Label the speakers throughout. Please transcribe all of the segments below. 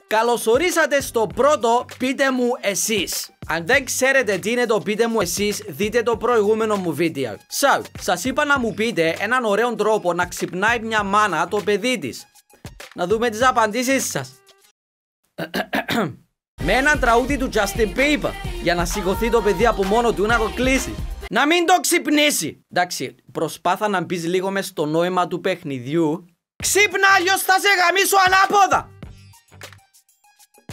Speaker 1: Καλωσορίσατε στο πρώτο πείτε μου εσείς. Αν δεν ξέρετε τι είναι το πείτε μου εσείς, δείτε το προηγούμενο μου βίντεο. Σας είπα να μου πείτε έναν ωραίο τρόπο να ξυπνάει μια μάνα το παιδί της. Να δούμε τις απαντήσεις σας. Με έναν τραγούδι του Justin Bieber, για να σηκωθεί το παιδί από μόνο του να το κλείσει. Να μην το ξυπνήσει. Εντάξει, προσπάθα να μπεις λίγο μες στο νόημα του παιχνιδιού. Ξύπνα, αλλιώς θα σε γαμίσω ανάποδα.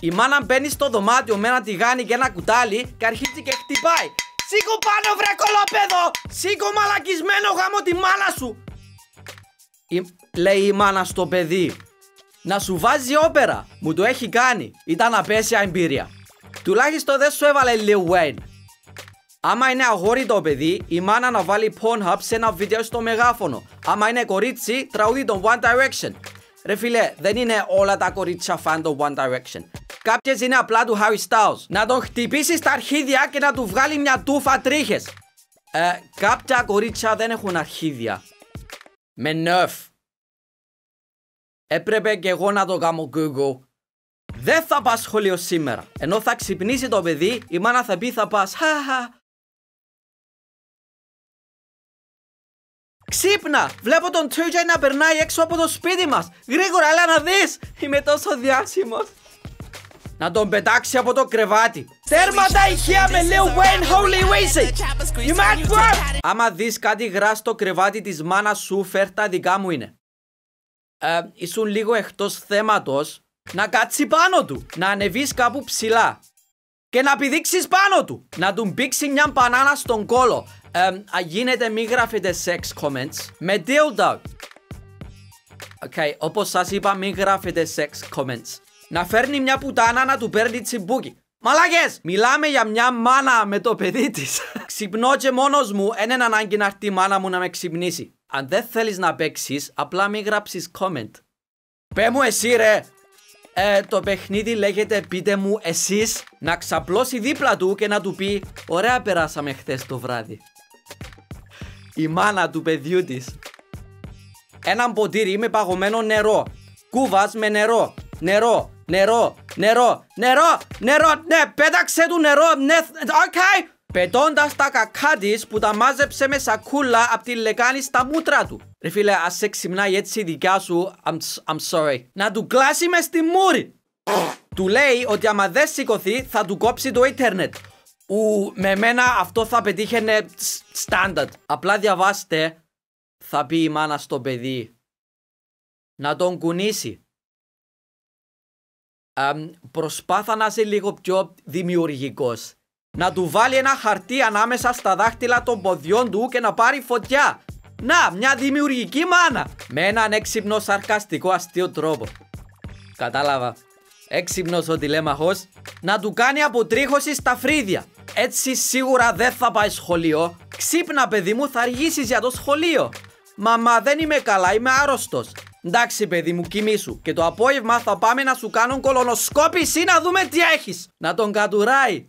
Speaker 1: Η μάνα μπαίνει στο δωμάτιο με ένα τηγάνι και ένα κουτάλι και αρχίζει και χτυπάει. Σήκω πάνω, βρε κολόπεδο! Σήκω, μαλακισμένο, γάμο τη μάνα σου! Λέει η μάνα στο παιδί. Να σου βάζει όπερα. Μου το έχει κάνει. Ήταν απέσια εμπειρία. Τουλάχιστον δεν σου έβαλε Lil Wayne. Άμα είναι αγόρι το παιδί, η μάνα να βάλει Pornhub σε ένα βίντεο στο μεγάφωνο. Άμα είναι κορίτσι, τραγούδι τον One Direction. Ρε φίλε, δεν είναι όλα τα κορίτσια φαν το One Direction. Κάποιες είναι απλά του Harry Styles. Να τον χτυπήσει στα αρχίδια και να του βγάλει μια τούφα τρίχες. Κάποια κορίτσια δεν έχουν αρχίδια. Με νεφ. Έπρεπε και εγώ να το κάνω Google. Δεν θα πας σχολείο σήμερα. Ενώ θα ξυπνήσει το παιδί, η μάνα θα πει θα πας. Χαχα. Ξύπνα! Βλέπω τον Τούτζαϊ να περνάει έξω από το σπίτι μας. Γρήγορα, έλα να δεις. Είμαι τόσο διάσημος. Να τον πετάξει από το κρεβάτι. Τέρματα ηχεία με Lil Wayne, holy Weezy. You mad bro? Άμα δεις κάτι γρά στο κρεβάτι της μάνας σου, φέρ τα δικά μου είναι. Ήσουν λίγο εκτός θέματος. Να κάτσει πάνω του. Να ανεβείς κάπου ψηλά. Και να πηδήξεις πάνω του. Να του μπήξει μια μπανάνα στον κόλο. Γίνεται μη γράφετε sex comments. Με dildo. Όπως σας είπα, μη γράφετε sex comments. Να φέρνει μια πουτάνα να του παίρνει τσιμπούκι. Μαλάκες! Μιλάμε για μια μάνα με το παιδί της. Ξυπνώ και μόνος μου, εν είναι ανάγκη να έρθει η μάνα μου να με ξυπνήσει. Αν δεν θέλεις να παίξεις, απλά μη γράψεις comment. Πέ μου εσύ ρε! Το παιχνίδι λέγεται πείτε μου εσείς. Να ξαπλώσει δίπλα του και να του πει ωραία περάσαμε χθες το βράδυ. Η μάνα του παιδιού της. Ένα ποτήρι με παγωμένο νερό. Κούβας με νερό. Νερό. Νερό, νερό, νερό, νερό, ναι, πέταξε του νερό, ναι, οκ. Πετώντας τα κακά της που τα μάζεψε με σακούλα απ' τη λεκάνη στα μούτρα του. Ρε φίλε, ας σε ξυμνάει έτσι η δικιά σου, I'm sorry. Να του κλάσει μες στη μούρη. Του λέει ότι άμα δεν σηκωθεί θα του κόψει το ίντερνετ. Με μένα αυτό θα πετύχαινε standard. Απλά διαβάστε, θα πει η μάνα στο παιδί. Να τον κουνήσει. Προσπάθα να είσαι λίγο πιο δημιουργικός. Να του βάλει ένα χαρτί ανάμεσα στα δάχτυλα των ποδιών του και να πάρει φωτιά. Να, μια δημιουργική μάνα. Με έναν έξυπνο σαρκαστικό αστείο τρόπο. Κατάλαβα. Έξυπνος ο τηλέμαχος. Να του κάνει αποτρίχωση στα φρύδια. Έτσι σίγουρα δεν θα πάει σχολείο. Ξύπνα παιδί μου, θα αργήσεις για το σχολείο. Μαμά, δεν είμαι καλά, είμαι άρρωστος. Εντάξει παιδί μου, κοιμήσου. Και το απόγευμα θα πάμε να σου κάνουν κολονοσκόπηση να δούμε τι έχεις. Να τον κατουράει.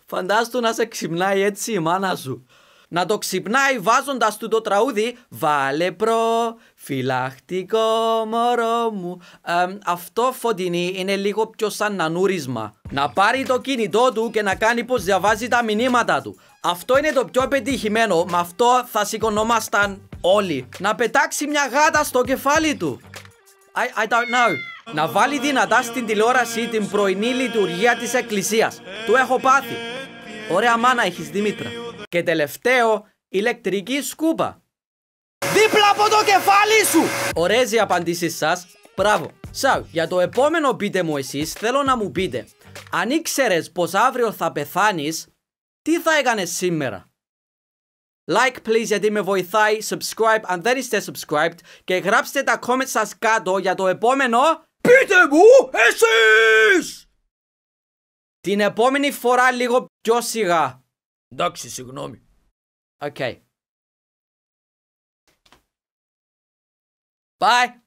Speaker 1: Φαντάστου να σε ξυπνάει έτσι η μάνα σου. Να το ξυπνάει βάζοντας του το τραγούδι βάλε προφυλακτικό μωρό μου. Αυτό φωτεινή είναι λίγο πιο σαν νανούρισμα. Να πάρει το κινητό του και να κάνει πως διαβάζει τα μηνύματα του. Αυτό είναι το πιο πετυχημένο. Με αυτό θα σηκωνόμασταν όλοι. Να πετάξει μια γάτα στο κεφάλι του. I don't know. Να βάλει δυνατά στην τηλεόραση την πρωινή λειτουργία της εκκλησίας. Του έχω πάθει. Ωραία μάνα έχεις Δημήτρα. Και τελευταίο, ηλεκτρική σκούπα. Δίπλα από το κεφάλι σου. Ωραίες οι απαντήσεις σας. Μπράβο. Για το επόμενο πείτε μου εσείς, θέλω να μου πείτε. Αν ήξερες πως αύριο θα πεθάνεις, τι θα έκανες σήμερα? Like please γιατί με βοηθάει. Subscribe αν δεν είστε subscribed. Και γράψτε τα comments σας κάτω για το επόμενο πείτε μου εσείς. Την επόμενη φορά λίγο πιο σιγά. Εντάξει, συγγνώμη. Okay. Bye.